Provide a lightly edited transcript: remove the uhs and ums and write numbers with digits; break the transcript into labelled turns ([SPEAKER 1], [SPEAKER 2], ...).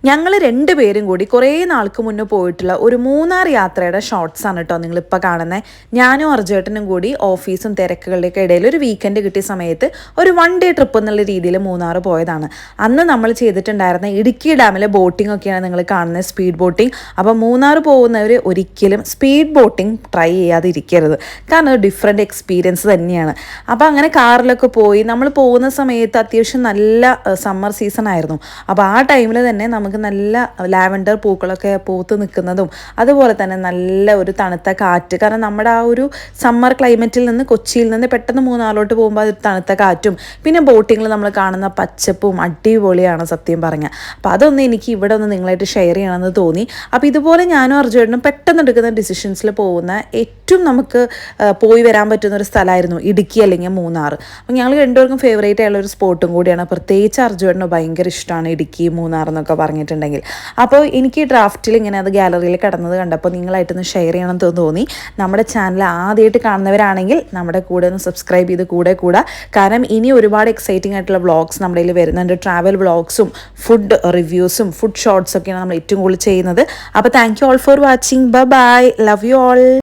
[SPEAKER 1] ഞങ്ങൾ രണ്ടുപേരും കൂടി കുറേ നാൾക്ക് മുന്നേ പോയിട്ടുള്ള ഒരു മൂന്നാർ യാത്രയുടെ ഷോർട്സ് ആണ് കേട്ടോ നിങ്ങളിപ്പോൾ കാണുന്നത്. ഞാനും അർജേട്ടനും കൂടി ഓഫീസും തിരക്കുകളുടെയൊക്കെ ഇടയിൽ ഒരു വീക്കെൻഡ് കിട്ടിയ സമയത്ത് ഒരു 1 ഡേ ട്രിപ്പ് എന്നുള്ള രീതിയിൽ മൂന്നാർ പോയതാണ്. അന്ന് നമ്മൾ ചെയ്തിട്ടുണ്ടായിരുന്ന ഇടുക്കി ഡാമിലെ ബോട്ടിംഗ് ഒക്കെയാണ് നിങ്ങൾ കാണുന്നത്, സ്പീഡ് ബോട്ടിംഗ്. അപ്പോൾ മൂന്നാർ പോകുന്നവർ ഒരിക്കലും സ്പീഡ് ബോട്ടിംഗ് ട്രൈ ചെയ്യാതിരിക്കരുത്, കാരണം ഒരു ഡിഫറെൻറ്റ് എക്സ്പീരിയൻസ് തന്നെയാണ്. അപ്പോൾ അങ്ങനെ കാറിലൊക്കെ പോയി നമ്മൾ പോകുന്ന സമയത്ത് അത്യാവശ്യം നല്ല സമ്മർ സീസൺ ആയിരുന്നു. അപ്പോൾ ആ ടൈമിൽ തന്നെ നമുക്ക് നല്ല ലാവൻഡർ പൂക്കളൊക്കെ പൂത്ത് നിൽക്കുന്നതും അതുപോലെ തന്നെ നല്ല ഒരു തണുത്ത കാറ്റ്, കാരണം നമ്മുടെ ആ ഒരു സമ്മർ ക്ലൈമറ്റിൽ നിന്ന് കൊച്ചിയിൽ നിന്ന് പെട്ടെന്ന് മൂന്നാറിലോട്ട് പോകുമ്പോൾ അത് തണുത്ത കാറ്റും പിന്നെ ബോട്ടിങ്ങിൽ നമ്മൾ കാണുന്ന പച്ചപ്പും അടിപൊളിയാണ് സത്യം പറഞ്ഞാൽ. അപ്പോൾ അതൊന്ന് എനിക്ക് ഇവിടെ ഒന്ന് നിങ്ങളായിട്ട് ഷെയർ ചെയ്യണമെന്ന് തോന്നി. അപ്പോൾ ഇതുപോലെ ഞാനും അർജുനും പെട്ടെന്ന് എടുക്കുന്ന ഡിസിഷൻസിൽ പോകുന്ന ഏറ്റവും നമുക്ക് പോയി വരാൻ പറ്റുന്ന ഒരു സ്ഥലമായിരുന്നു ഇടുക്കി അല്ലെങ്കിൽ മൂന്നാർ. അപ്പോൾ ഞങ്ങൾ രണ്ടുപേർക്കും ഫേവറേറ്റ് ആയുള്ള ഒരു സ്പോട്ടും കൂടിയാണ്. പ്രത്യേകിച്ച് അർജുനും ഭയങ്കര ഇഷ്ടമാണ് ഇടുക്കി മൂന്നാർ എന്നൊക്കെ പറഞ്ഞിട്ടുണ്ടെങ്കിൽ. അപ്പോൾ എനിക്ക് ഈ ഡ്രാഫ്റ്റിൽ ഇങ്ങനെ അത് ഗാലറിയിൽ കിടന്നത് കണ്ടപ്പോൾ നിങ്ങളായിട്ടൊന്ന് ഷെയർ ചെയ്യണമെന്ന് തോന്നി. നമ്മുടെ ചാനൽ ആദ്യമായിട്ട് കാണുന്നവരാണെങ്കിൽ നമ്മുടെ കൂടെ ഒന്ന് സബ്സ്ക്രൈബ് ചെയ്ത് കൂടെ കാരണം ഇനി ഒരുപാട് എക്സൈറ്റിംഗ് ആയിട്ടുള്ള വ്ളോഗ്സ് നമ്മുടെ കയ്യിൽ വരുന്നുണ്ട്. ട്രാവൽ വ്ളോഗ്സും ഫുഡ് റിവ്യൂസും ഫുഡ് ഷോർട്സ് ഒക്കെയാണ് നമ്മൾ ഏറ്റവും കൂടുതൽ ചെയ്യുന്നത്. അപ്പോൾ thank you all for watching. Bye, love you all.